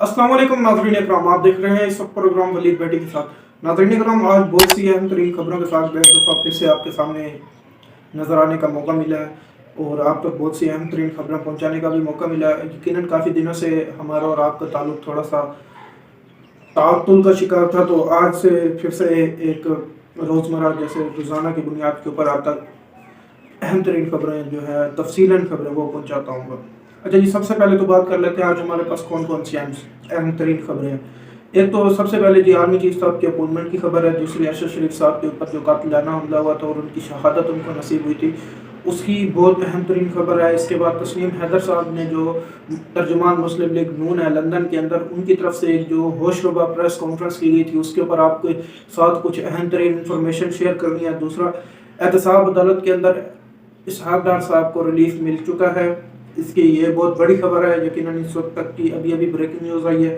अस्सलाम वालेकुम नाज़रीन इकराम, आप देख रहे हैं इस वक्त प्रोग्राम वलीद बेटी के साथ। नाज़रीन इकराम, आज बहुत सी अहम तरीन खबरों के साथ एक दफ़ा फिर से आपके सामने नज़र आने का मौका मिला है और आप तक बहुत सी अहम तरीन खबरें पहुँचाने का भी मौका मिला है। यकीनन काफ़ी दिनों से हमारा और आपका ताल्लुक़ थोड़ा सा ताअत्तुल का शिकार था, तो आज से फिर से एक रोज़मर्रा जैसे रोज़ाना की बुनियाद के ऊपर आप तक अहम तरीन खबरें जो है तफसीलन खबरें वो पहुँचाता हूँ। अच्छा जी, सबसे पहले तो बात कर लेते हैं आज हमारे पास कौन कौन सी अहम तरीन खबरें हैं। एक तो सबसे पहले जी आर्मी चीफ साहब के अपॉइंटमेंट की खबर है। दूसरी अरशद शरीफ साहब के ऊपर जो कातिलाना हमला हुआ था और उनकी शहादत उनको नसीब हुई थी, उसकी बहुत अहम तरीन खबर है। इसके बाद तस्नीम हैदर साहब ने जो तर्जुमान मुस्लिम लीग नून है लंदन के अंदर, उनकी तरफ से एक जो होशरुबा प्रेस कॉन्फ्रेंस की गई थी, उसके ऊपर आपके साथ कुछ अहम तरीन इंफॉर्मेशन शेयर करनी है। दूसरा, एहतसाब अदालत के अंदर इसहाक डार साहब को रिलीफ मिल चुका है। इसकी ये बहुत बड़ी खबर है, यकीनन इस वक्त तक की अभी अभी ब्रेकिंग न्यूज़ आई है।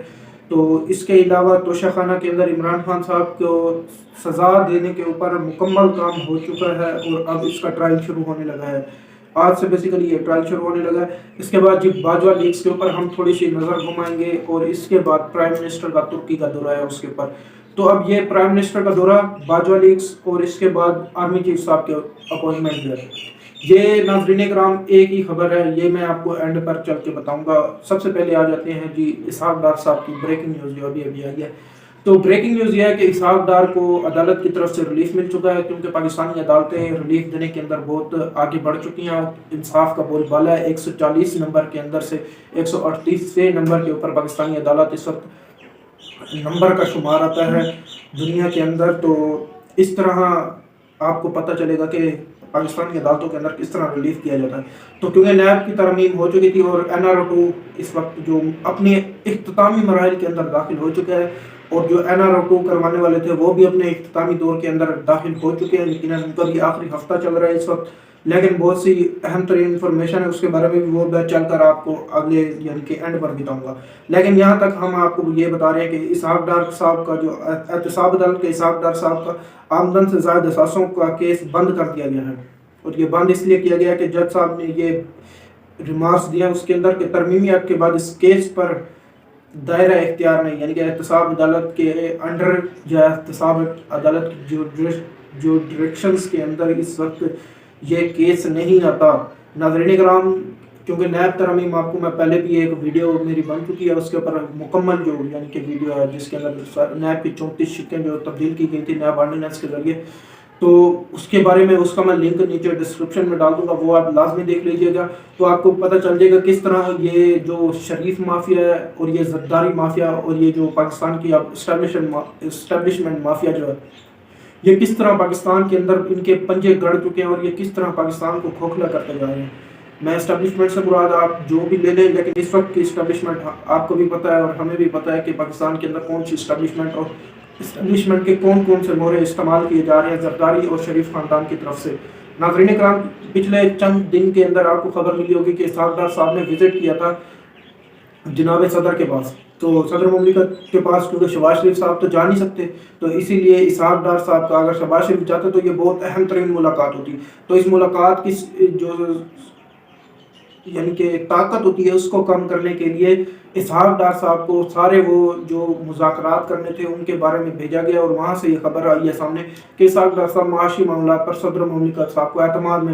तो इसके अलावा तोशाखाना के अंदर इमरान खान साहब को सज़ा देने के ऊपर मुकम्मल काम हो चुका है और अब इसका ट्रायल शुरू होने लगा है। आज से बेसिकली ये ट्रायल शुरू होने लगा है। इसके बाद जी बाजवा लीग्स के ऊपर हम थोड़ी सी नज़र घुमाएंगे और इसके बाद प्राइम मिनिस्टर का तुर्की का दौरा है उसके ऊपर। तो अब ये प्राइम मिनिस्टर का दौरा, बाजवा लीग्स और इसके बाद आर्मी चीफ साहब के अपॉइंटमेंट है, ये नाज़रीन कराम एक ही खबर है। ये मैं आपको एंड पर चल के बताऊंगा। सबसे पहले आ जाते हैं जी इसहाक डार साहब की ब्रेकिंग न्यूज़ जो अभी अभी आई है। तो ब्रेकिंग न्यूज़ ये है कि इसहाक डार को अदालत की तरफ से रिलीफ मिल चुका है, क्योंकि पाकिस्तानी अदालतें रिलीफ देने के अंदर बहुत आगे बढ़ चुकी हैं। इंसाफ का बोलबाला है। 140 नंबर के अंदर से 138वें नंबर के ऊपर पाकिस्तानी अदालत इस वक्त नंबर का शुमार आता है दुनिया के अंदर। तो इस तरह आपको पता चलेगा कि पाकिस्तान की अदालतों के अंदर किस तरह रिलीफ किया जाता है। तो क्योंकि नैब की तरमीम हो चुकी थी और NRO2 इस वक्त जो अपने इख्तितामी मराहल के अंदर दाखिल हो चुका है, और जो NRO2 करवाने वाले थे वो भी अपने इख्तितामी दौर के अंदर दाखिल हो चुके हैं, लेकिन उनका भी आखिरी हफ्ता चल रहा है इस वक्त। लेकिन बहुत सी अहम तरीन इन्फॉर्मेशन है, उसके बारे में भी वो मैं चलकर आपको अगले यानी कि एंड पर बताऊंगा। लेकिन यहाँ तक हम आपको ये बता रहे हैं कि इसहाक डार साहब का जो एहतसाब अदालत के इसहाक डार साहब का आमदन से ज़्यादा असासों का केस बंद कर दिया गया है। और ये बंद इसलिए किया गया कि जज साहब ने ये रिमार्क्स दिया उसके अंदर के तरमीमी एक्ट के बाद इस केस पर दायरा इख्तियार नहीं, यानी कि एहतसाब अदालत के अंडर या एहतसाब अदालत जो डायरेक्शंस के अंदर इस वक्त ये केस नहीं आता। नाज़रीन कराम, क्योंकि नैब तरमीम आपको मैं पहले भी एक वीडियो मेरी बन चुकी है, उसके ऊपर मुकम्मल जो यानी कि वीडियो है जिसके अंदर नैब की 34 शिकें जो तब्दील की गई थी नैब ऑर्डिनेंस के जरिए, तो उसके बारे में उसका मैं लिंक नीचे डिस्क्रिप्शन में डाल दूंगा, वो आप लाजमी देख लीजिएगा। तो आपको पता चल जाएगा किस तरह ये जो शरीफ माफिया है और ये जद्दारी माफिया और ये जो पाकिस्तान की इस्टेब्लिशमेंट माफिया जो है, ये किस तरह पाकिस्तान के अंदर इनके पंजे गड़ चुके हैं और ये किस तरह पाकिस्तान को खोखला करते जा रहे हैं। मैं इस्टेब्लिशमेंट से मुराद आप जो भी ले लें, लेकिन इस वक्त की इस्टेब्लिशमेंट आपको भी पता है और हमें भी पता है कि पाकिस्तान के अंदर कौन सी इस्टेब्लिशमेंट और इस्टेब्लिशमेंट के कौन कौन से मोहरे इस्तेमाल किए जा रहे हैं जरदारी और शरीफ खानदान की तरफ से। नाज़रीन कराम, पिछले चंद दिन के अंदर आपको खबर मिली होगी कि इसहाक डार साहब ने विजिट किया था जनाब सदर के पास। तो सदर मुमलिकत के पास क्योंकि शहबाज शरीफ साहब तो जा नहीं सकते, तो इसीलिए इसहाक डार साहब का अगर शहबाज शरीफ जाते तो ये बहुत अहम तरीन मुलाकात होती। तो इस मुलाकात की जो यानी कि ताकत होती है उसको कम करने के लिए इसहाक डार साहब को सारे वो जो मुज़ाकरात करने थे उनके बारे में भेजा गया, और वहाँ से ये खबर आई है सामने कि इसहाक डार साहब माशी मामला पर सदर मुमलिकत साहब को एतमाद में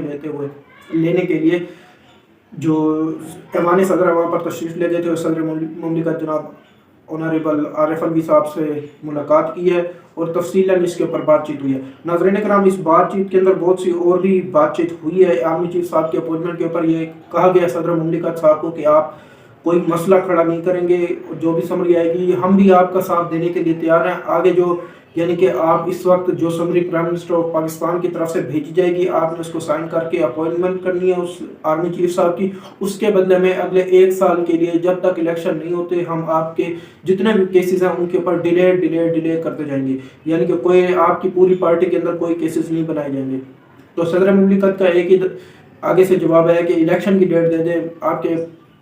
लेने के लिए जो ऐवान सदर वहाँ पर तशरीफ़ ले गए थे। सदर मुमलिकत जनाब ऑनरेबल आरिफ अलवी साहब से मुलाकात की है और तफसीलन इसके ऊपर बातचीत हुई है। नाज़रीन कराम, इस बातचीत के अंदर बहुत सी और भी बातचीत हुई है। आर्मी चीफ साहब के अपॉइंटमेंट के ऊपर ये कहा गया सदर मुमलिकत साहब को कि आप कोई मसला खड़ा नहीं करेंगे, जो भी समरी आएगी हम भी आपका साथ देने के लिए तैयार हैं। आगे जो यानी कि आप इस वक्त जो summary prime minister of Pakistan की तरफ से भेजी जाएगी, आपने उसको साइन करके अपॉइंटमेंट करनी है उस आर्मी चीफ साहब की। उसके बदले में अगले 1 साल के लिए जब तक इलेक्शन नहीं होते हम आपके जितने भी केसेस हैं उनके ऊपर डिले करते जाएंगे, यानी कि कोई आपकी पूरी पार्टी के अंदर कोई केसेस नहीं बनाए जाएंगे। तो सदर मुमलिकत का एक ही आगे से जवाब है कि इलेक्शन की डेट दे दें, आपके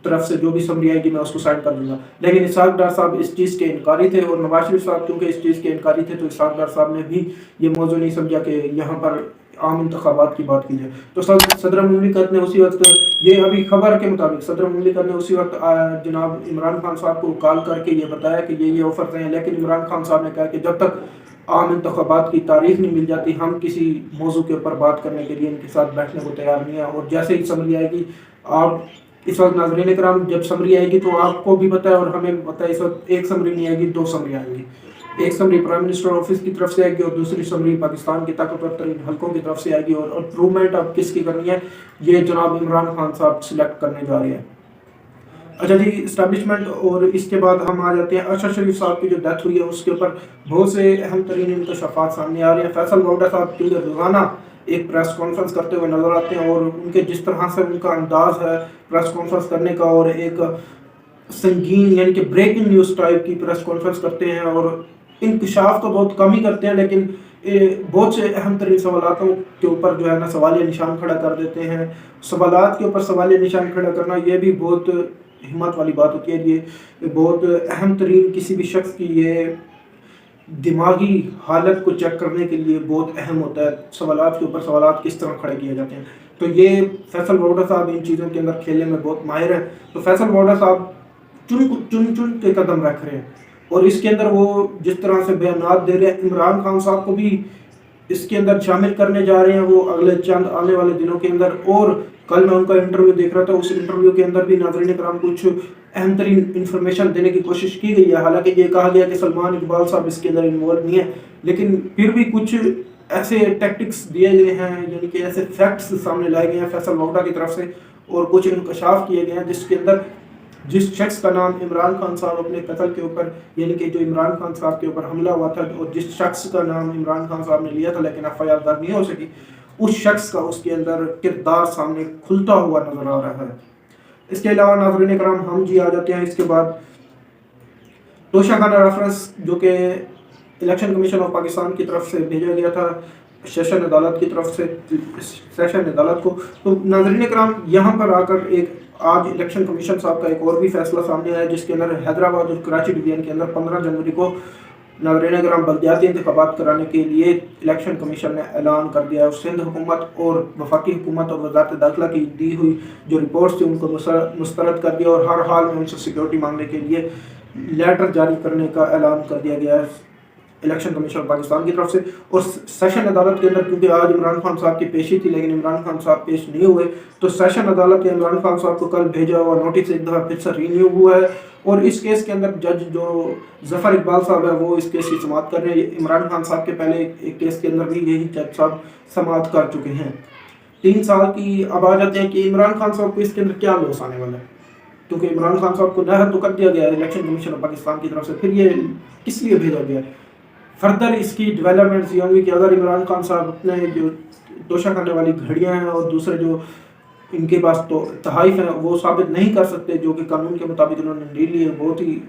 तरफ से जो भी समरी आएगी मैं उसको साइन कर दूंगा। लेकिन इसहाक डार साहब इस चीज़ के इनकारी थे और नवाज शरीफ साहब क्योंकि इस चीज़ के इनकारी थे, तो इसहाक डार साहब ने भी ये मौजू नहीं समझा कि यहाँ पर आम इंतखाबात की बात की जाए तो सदर मुमलिकत ने उसी वक्त, ये अभी खबर के मुताबिक सदर मुमलिकत ने उसी वक्त जनाब इमरान खान साहब को कॉल करके ये बताया कि ये ऑफर हैं, लेकिन इमरान खान साहब ने कहा कि जब तक आम इंतखाबात की तारीख नहीं मिल जाती हम किसी मौजू के ऊपर बात करने के लिए इनके साथ बैठने को तैयार नहीं है। और जैसे ही समरी आएगी, आप इस वक्त नाज़रीन कराम जब समरी आएगी तो आपको भी पता है और हमें भी पता है, इस वक्त एक समरी नहीं आएगी, दो समरी आएंगी। एक समरी प्राइम मिनिस्टर ऑफिस की तरफ से आएगी और दूसरी समरी पाकिस्तान के ताकतवर तरीन हल्कों की तरफ से आएगी। और अप्रूवमेंट अब किसकी करनी है, ये जनाब इमरान खान साहब सिलेक्ट करने जा रहे हैं। अच्छा जी, इस्टेब्लिशमेंट। और इसके बाद हम आ जाते हैं अरशद शरीफ साहब की जो डेथ हुई है उसके ऊपर बहुत से अहम तरीन इंकशाफात सामने आ रहे हैं। फैसल वाउडा साहब के रोज़ाना एक प्रेस कॉन्फ्रेंस करते हुए नजर आते हैं और उनके जिस तरह से उनका अंदाज है प्रेस कॉन्फ्रेंस करने का, और एक संगीन यानी कि ब्रेकिंग न्यूज़ टाइप की प्रेस कॉन्फ्रेंस करते हैं, और इंकशाफ तो बहुत कम ही करते हैं लेकिन बहुत से अहम तरीन सवालों के ऊपर जो है ना सवालिया निशान खड़ा कर देते हैं। सवालात के ऊपर सवालिया निशान खड़ा करना ये भी बहुत हिम्मत वाली बात होती है। ये बहुत अहम तरीन किसी भी शख्स की ये दिमागी हालत को चेक करने के लिए बहुत अहम होता है, सवालात के ऊपर सवालात किस तरह खड़े किए जाते हैं। तो ये फैसल वाउडा साहब इन चीज़ों के अंदर खेलने में बहुत माहिर हैं। तो फैसल वाउडा साहब चुन के कदम रख रहे हैं और इसके अंदर वो जिस तरह से बयानात दे रहे हैं, इमरान खान साहब को भी इसके अंदर शामिल करने जा रहे हैं वो अगले चंद आने वाले दिनों के अंदर। और कल मैं उनका इंटरव्यू देख रहा था, उस इंटरव्यू के अंदर भी नाज़रीन कराम कुछ अहम तरीन इन्फॉर्मेशन देने की कोशिश की गई है। हालांकि ये कहा गया कि सलमान इकबाल साहब इसके अंदर इन्वॉल्व नहीं है, लेकिन फिर भी कुछ ऐसे टैक्टिक्स दिए गए हैं यानी कि ऐसे फैक्ट्स सामने लाए गए हैं फैसल वाउडा की तरफ से, और कुछ इंकशाफ किए गए हैं जिसके अंदर जिस शख्स का नाम इमरान खान साहब अपने कत्ल के ऊपर यानी कि जो इमरान खान साहब के ऊपर हमला हुआ था और जिस शख्स का नाम इमरान खान साहब ने लिया था लेकिन एफआईआर दर्ज नहीं हो सकी, उस शख्स का उसके अंदर किरदार सामने खुलता हुआ नजर आ रहा है। इसके अलावा नाज़रीन कराम हम जी आ जाते हैं इसके बाद तोशाखाना रेफरेंस जो कि इलेक्शन कमीशन ऑफ पाकिस्तान की तरफ से भेजा गया था सेशन अदालत की तरफ से सेशन अदालत को। तो नाज़रीन कराम यहाँ पर आकर एक आज इलेक्शन कमीशन साहब का एक और भी फैसला सामने आया जिसके अंदर हैदराबाद और कराची डिवीजन के अंदर 15 जनवरी को नाज़रीन कराम बल्दियाती इंतखाबात कराने के लिए इलेक्शन कमीशन ने ऐलान कर दिया है। सिंध हुकूमत और वफाकी हुकूमत और वजारत दाखिला की दी हुई जो रिपोर्ट्स थी उनको मुस्तरद कर दिया और हर हाल में उनसे सिक्योरिटी मांगने के लिए लेटर जारी करने का ऐलान कर दिया गया है इलेक्शन कमीशन पाकिस्तान की तरफ से। और सेशन अदालत के अंदर क्योंकि आज इमरान खान साहब की पेशी थी लेकिन इमरान खान साहब पेश नहीं हुए, तो सेशन अदालत ने इमरान खान साहब को कल भेजा हुआ नोटिस एक दफ़ा फिर से रीन्यू हुआ है और इस केस के अंदर जज जो जफ़र इकबाल साहब है वो इस केस की समाअत कर रहे हैं। इमरान खान साहब के पहले एक केस के अंदर भी यही जज साहब समाअत कर चुके हैं 3 साल की। अब आ जाते हैं कि इमरान खान साहब को इसके अंदर क्या लॉस आने वाला है, क्योंकि इमरान खान साहब को नहर तो कर दिया गया है इलेक्शन कमीशन पाकिस्तान की तरफ से, फिर ये किस लिए भेजा गया है। फर्दर इसकी डेवलपमेंट्स ये होंगी कि अगर इमरान खान साहब अपने जो तोशा खाने वाली घड़ियां हैं और दूसरे जो इनके पास तो तहाइफ हैं वो साबित नहीं कर सकते जो कि कानून के मुताबिक उन्होंने ले लिए, बहुत ही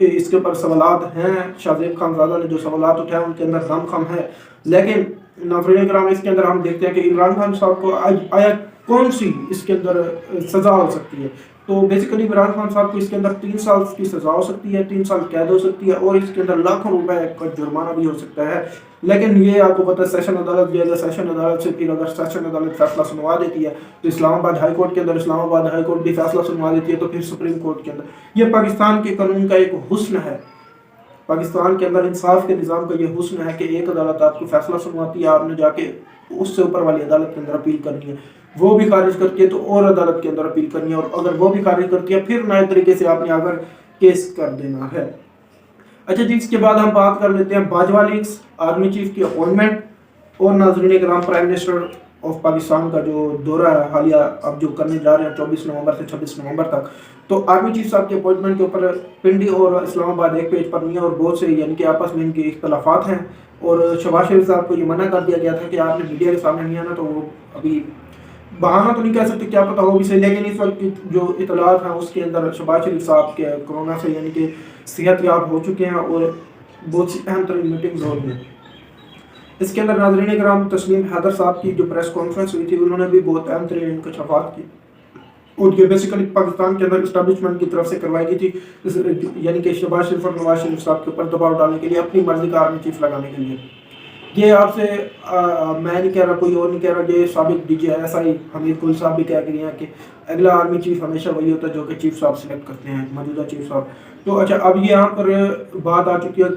इसके ऊपर सवालात हैं। शाहजेब खानजादा ने जो सवालात उठाए उनके अंदर दमखम है, लेकिन नाज़रीन कराम इसके अंदर हम देखते हैं कि इमरान खान साहब को आया कौन सी इसके अंदर सज़ा हो सकती है। तो बेसिकली इमरान खान साहब को इसके अंदर 3 साल की सज़ा हो सकती है, 3 साल कैद हो सकती है और इसके अंदर लाखों रुपए का जुर्माना भी हो सकता है। लेकिन ये आपको पता है सेशन अदालत गया, सेशन अदालत से फिर अगर सेशन अदालत फैसला सुनवा देती है तो इस्लामाबाद हाई कोर्ट के अंदर इस्लामाबाद हाई कोर्ट भी फैसला सुनवा देती है तो फिर सुप्रीम कोर्ट के अंदर। ये पाकिस्तान के कानून का एक हुस्न है, पाकिस्तान के अंदर इंसाफ के निज़ाम का ये हुस्न है कि एक अदालत आपको फैसला सुनवाती है, आपने जाके उससे ऊपर वाली अदालत के अंदर अपील करनी है, वो भी खारिज करती है तो और अदालत के अंदर अपील करनी है और अगर वो भी खारिज करती है फिर नए तरीके से आपने आकर केस कर देना है। अच्छा जी, इसके बाद हम बात कर लेते हैं बाजवा लीग्स आर्मी चीफ की अपॉइंटमेंट और नाज़रीन कराम प्राइम मिनिस्टर ऑफ पाकिस्तान का जो दौरा है हालिया अब जो करने जा रहे हैं 24 नवंबर से 26 नवंबर तक, तो आर्मी चीफ साहब के अपॉइंटमेंट के ऊपर पिंडी और इस्लामाबाद एक पेज पर नहीं है और बहुत से यानी कि आपस में इनके इख्तलाफात हैं और शहबाज शरीफ साहब को ये मना कर दिया गया था कि आपने मीडिया के सामने नहीं आना, तो वो अभी बहाना तो नहीं कह सकते, क्या पता हो भी सही, लेकिन इस वक्त जो इतलात हैं उसके अंदर शहबाज शरीफ साहब के कोरोना से यानी कि सेहतयाब हो चुके हैं और बहुत सी अहम तरीन मीटिंग्स हो रही हैं। इसके अंदर नाज़रीन कराम तस्लीम हैदर साहब की जो प्रेस कॉन्फ्रेंस हुई थी उन्होंने भी बहुत अहम तरीन इंकशाफात की और ये बेसिकली पाकिस्तान के अंदर इस्टेब्लिशमेंट की तरफ से करवाई गई थी, यानी कि शहबाज शरीफ और नवाज शरीफ साहब के ऊपर दबाव डालने के लिए, अपनी मर्जी का आर्मी चीफ लगाने के लिए। یہ آپ سے میں نہیں کہہ رہا، کوئی اور نہیں کہہ رہا، یہ ثابت DGISI حمید گل صاحب بھی کہہ رہی ہیں کہ اگلا آرمی چیف ہمیشہ وہی ہوتا ہے جو کہ چیف صاحب سلیکٹ کرتے ہیں، موجودہ چیف صاحب. تو اچھا، اب یہاں پر بات آ چکی ہے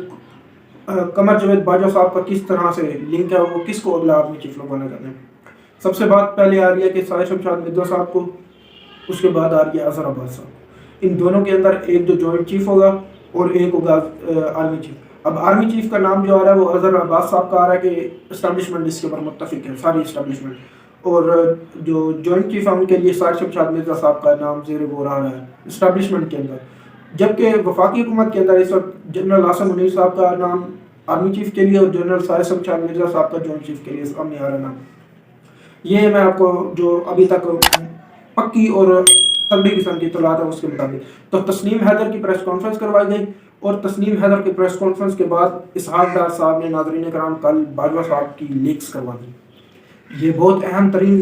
قمر جاوید باجوہ صاحب کا کس طرح سے لنک ہے، وہ کس کو اگلا آرمی چیف لوگوں نے کرنا ہے. سب سے بات پہلے آ رہی ہے کہ سائر شمشاد مرزا صاحب کو، اس کے بعد آ رہی ہے اظہر عباس صاحب. ان دونوں کے اندر ایک جو جوائنٹ چیف ہوگا اور ایک ہوگا آرمی چیف. اب آرمی چیف کا نام جو آ رہا ہے وہ اظہر عباس صاحب کا آ رہا ہے کہ اسٹیبلشمنٹ اس کے اوپر متفق ہے، ساری اسٹیبلشمنٹ. اور جو جوائنٹ چیف ہے ان کے لیے سائر شمشاد مرزا صاحب کا نام زیر غور آ رہا ہے اسٹیبلشمنٹ کے اندر. جبکہ وفاقی حکومت کے اندر اس وقت جنرل عاصم منیر صاحب کا نام آرمی چیف کے لیے اور جنرل سائر شمشاد مرزا صاحب کا جوائنٹ چیف کے لیے سامنے آ رہا ہے نام. یہ میں آپ کو جو ابھی تک پکی اور تگڑی قسم کی اطلاعات ہے اس کے مطابق. تو تسنیم حیدر کی پریس کانفرنس کروائی گئی اور تسنیم حیدر کی پریس کانفرنس کے بعد اسحاق ڈار صاحب نے ناظرین کرام کل باجوہ صاحب کی لیکس کروا دی. یہ بہت اہم ترین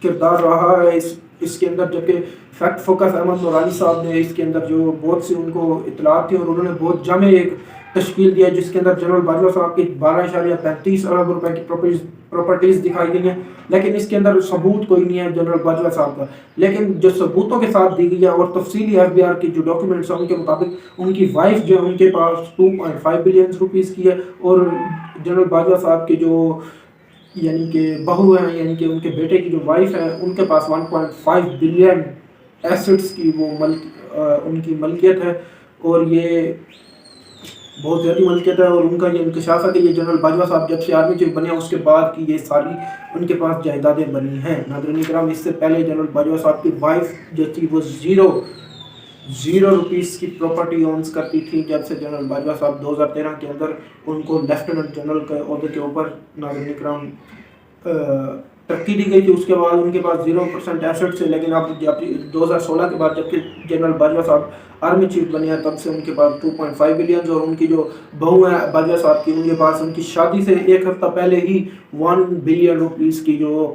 کردار رہا ہے اس کے اندر. جبکہ فیکٹ فوکس احمد نورانی صاحب نے اس کے اندر جو بہت سی ان کو اطلاعات تھی اور انہوں نے بہت جامع ایک تشکیل دیا جس کے اندر جنرل باجوہ صاحب کی 12.35 ارب روپے کی پراپرٹیز دکھائی گئی ہیں. لیکن اس کے اندر ثبوت کوئی نہیں ہے جنرل باجوہ صاحب کا. لیکن جو ثبوتوں کے ساتھ دی گئی ہے اور تفصیلی FBR کی جو ڈاکیومنٹس ہیں ان کے مطابق ان کی وائف جو ہے ان کے پاس 2.5 بلین روپیز کی ہے اور جنرل باجوہ صاحب کے جو یعنی کہ بہو ہیں یعنی کہ ان کے بیٹے کی جو وائف ہے ان کے پاس 1.5 بلین ایسٹس کی وہ ان کی ملکیت ہے. اور یہ بہت زیادہ ملکیت ہے اور ان کا یہ انکشاف ہے کہ یہ جنرل باجوہ صاحب جب سے آرمی چیف بنے اس کے بعد کی یہ ساری ان کے پاس جائیدادیں بنی ہیں. ناظرین کرام، اس سے پہلے جنرل باجوہ صاحب کی وائف جو تھی وہ زیرو روپیز کی پراپرٹی اونس کرتی تھی. جب سے جنرل باجوہ صاحب 2013 کے اندر ان کو لیفٹیننٹ جنرل کے عہدے کے اوپر ناظرین کرام ترقی دی گئی تھی اس کے بعد ان کے پاس 0% ایسٹس ہے. لیکن اب 2016 کے بعد جب کہ جنرل باجوہ صاحب آرمی چیف بنے ہیں تب سے ان کے پاس 2.5 بلین اور ان کی جو بہو ہیں باجوہ صاحب کی ان کے پاس ان کی شادی سے ایک ہفتہ پہلے ہی 1 بلین روپیز کی جو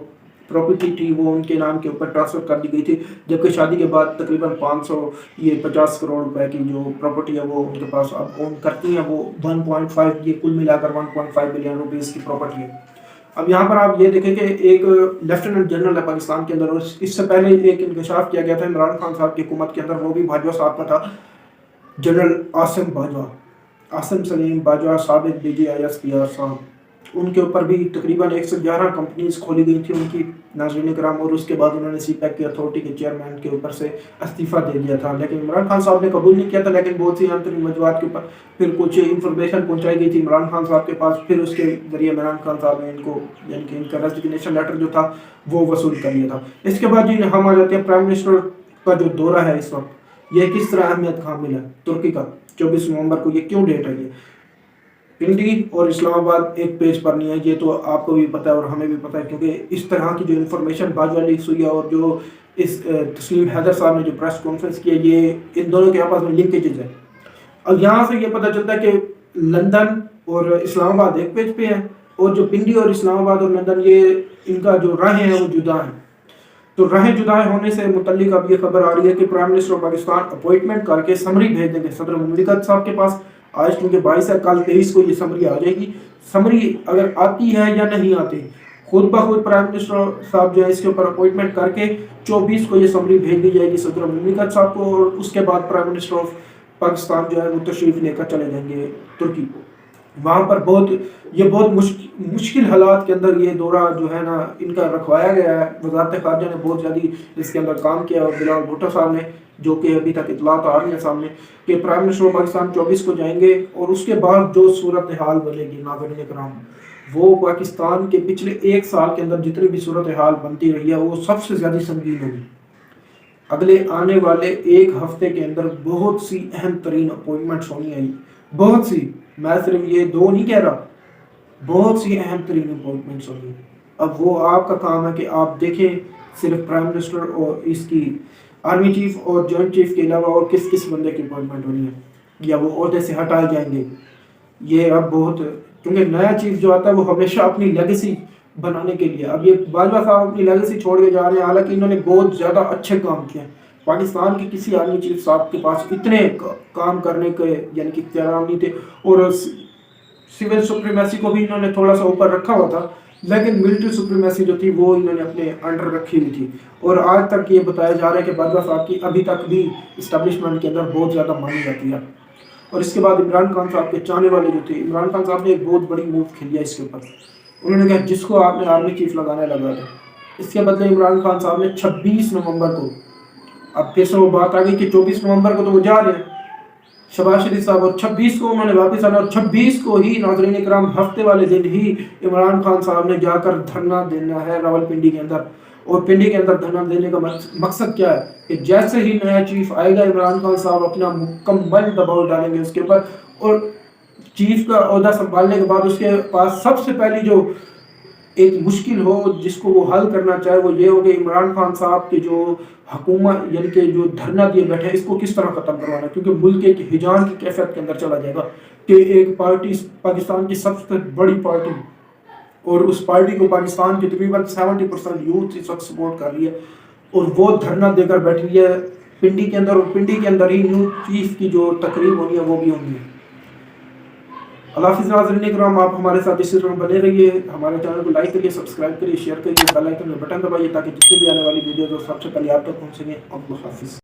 پراپرٹی تھی وہ ان کے نام کے اوپر ٹرانسفر کر دی گئی تھی. جبکہ شادی کے بعد تقریباً 50 کروڑ روپے کی جو پراپرٹی ہے وہ ان کے پاس اب اون کرتی ہیں. وہ 1.5 یہ کل ملا کر 1.5 بلین روپیز کی پراپرٹی ہے. اب یہاں پر آپ یہ دیکھیں کہ ایک لیفٹیننٹ جنرل ہے پاکستان کے اندر اور اس سے پہلے ایک انکشاف کیا گیا تھا عمران خان صاحب کی حکومت کے اندر، وہ بھی باجوہ صاحب کا تھا، جنرل عاصم سلیم باجوہ سابق DGISPR صاحب. ان کے اوپر بھی تقریباً 111 کمپنیز کھولی گئی تھی ان کی ناظرین کرام. اور اس کے بعد انہوں نے CPEC کی اتھارٹی کے چیئرمین کے اوپر سے استعفیٰ دے دیا تھا. لیکن عمران خان صاحب نے قبول نہیں کیا تھا. لیکن بہت سی اہم ترین وجوہات کے اوپر پھر کچھ انفارمیشن پہنچائی گئی تھی عمران خان صاحب کے پاس. پھر اس کے ذریعے عمران خان صاحب نے ان کو یعنی کہ ان کا ریزگنیشن لیٹر جو تھا وہ وصول کر لیا تھا. اس کے بعد جی ہم آ جاتے ہیں پرائم منسٹر کا جو دورہ ہے اس وقت یہ کس طرح اہمیت حامل ہے ترکی کا. 24 نومبر کو یہ کیوں ڈیٹ ہے؟ یہ پنڈی اور اسلام آباد ایک پیج پر نہیں ہے، یہ تو آپ کو بھی پتہ ہے اور ہمیں بھی پتہ ہے کیونکہ اس طرح کی جو انفارمیشن باجوہ لیکس ہوئی ہے اور جو اس تسلیم حیدر صاحب نے جو پریس کانفرنس کی ہے یہ ان دونوں کے آپس میں لنکیجز ہے. اب یہاں سے یہ پتہ چلتا ہے کہ لندن اور اسلام آباد ایک پیج پہ ہیں اور جو پنڈی اور اسلام آباد اور لندن یہ ان کا جو راہیں ہیں وہ جدا ہیں. تو راہیں جدا ہونے سے متعلق اب یہ خبر آ رہی ہے کہ پرائم منسٹر پاکستان اپوائنٹمنٹ کر کے سمری بھیج دیں گے صدر مملکت صاحب کے پاس. آج کیونکہ 22 ہے، کل 23 کو یہ سمری آ جائے گی. سمری اگر آتی ہے یا نہیں آتی خود بخود پرائم منسٹر صاحب جو ہے اس کے اوپر اپوائنٹمنٹ کر کے 24 کو یہ سمری بھیج دی جائے گی صدر مملکت صاحب کو اور اس کے بعد پرائم منسٹر آف پاکستان جو ہے وہ تشریف لے کر چلے جائیں گے ترکی کو. وہاں پر بہت مشکل حالات کے اندر یہ دورہ جو ہے نا ان کا رکھوایا گیا ہے. وزارت خارجہ نے بہت زیادہ اس کے اندر کام کیا اور بلال بھٹو صاحب نے جو کہ ابھی تک اطلاعات آ رہی ہیں سامنے کہ پرائم منسٹر پاکستان 24 کو جائیں گے اور اس کے بعد جو صورتحال بنے گی ناظرین کرام وہ پاکستان کے پچھلے ایک سال کے اندر جتنی بھی صورتحال بنتی رہی ہے وہ سب سے زیادہ سنگین ہوگی. اگلے آنے والے ایک ہفتے کے اندر بہت سی اہم ترین اپوائنٹمنٹس ہونی ہیں. بہت سی، میں صرف یہ دو نہیں کہہ رہا، بہت سی اہم ترین اپوائنٹمنٹس ہونی ہیں. اب وہ آپ کا کام ہے کہ آپ دیکھیں صرف پرائم منسٹر اور اس کی آرمی چیف اور جوائنٹ چیف کے علاوہ اور کس بندے کی اپوائنٹمنٹ ہونی ہے یا وہ عہدے سے ہٹائے جائیں گے. یہ اب بہت کیونکہ نیا چیف جو آتا ہے وہ ہمیشہ اپنی لیگیسی بنانے کے لیے، اب یہ باجوہ صاحب اپنی لیگیسی چھوڑ کے جا رہے ہیں حالانکہ انہوں نے بہت زیادہ اچھے کام کیے ہیں. پاکستان کے کسی آرمی چیف صاحب کے پاس اتنے کام کرنے کے یعنی کہ اختیارات نہیں تھے اور सिविल सुप्रीमेसी को भी इन्होंने थोड़ा सा ऊपर रखा हुआ था, लेकिन मिलिट्री सुप्रीमेसी जो थी वो इन्होंने अपने अंडर रखी हुई थी। और आज तक ये बताया जा रहा है कि बाजवा साहब की अभी तक भी इस्टेब्लिशमेंट के अंदर बहुत ज़्यादा मानी जाती है। और इसके बाद इमरान खान साहब के चाहने वाले जो थे, इमरान खान साहब ने एक बहुत बड़ी मूव खेली है इसके ऊपर। उन्होंने कहा जिसको आपने आर्मी चीफ लगाने लगा था, इसके बदले इमरान खान साहब ने 26 नवंबर को, अब फिर से वो बात आ गई कि 24 नवंबर को तो वो जा रहे हैं शहबाज शरीफ साहब, और 26 को उन्होंने वापस आना, और 26 को ही नाज़रीन इकराम हफ्ते वाले दिन ही इमरान खान साहब ने जाकर धरना देना है रावलपिंडी के अंदर। और पिंडी के अंदर धरना देने का मकसद क्या है कि जैसे ही नया चीफ आएगा इमरान खान साहब अपना मुकम्मल दबाव डालेंगे उसके ऊपर, और चीफ का ओहदा संभालने के बाद उसके पास सबसे पहली जो एक मुश्किल हो जिसको वो हल करना चाहे वो ये हो कि इमरान खान साहब की जो हुकूमत यानी कि जो धरना दिए बैठे हैं इसको किस तरह ख़त्म करवाना, क्योंकि मुल्क एक हिजान की कैफियत के अंदर चला जाएगा कि एक पार्टी पाकिस्तान की सबसे बड़ी पार्टी, और उस पार्टी को पाकिस्तान की तकरीबन 70% यूथ इस वक्त सपोर्ट कर रही है, और वो धरना देकर बैठी है पिंडी के अंदर, और पिंडी के अंदर ही न्यू चीफ की जो तकरीब होनी है वो भी होनी है। अल्लाह हाफ़िज़ नाज़रीन इकराम, आप हमारे साथ इसी तरह बने रहिए। हमारे चैनल को लाइक करिए, सब्सक्राइब करिए, शेयर करिए, बेल आइकन में बटन दबाइए ताकि जितनी भी आने वाली वीडियो जो सबसे पहले आप तक पहुँचेंगे। अल्लाह हाफ़िज़।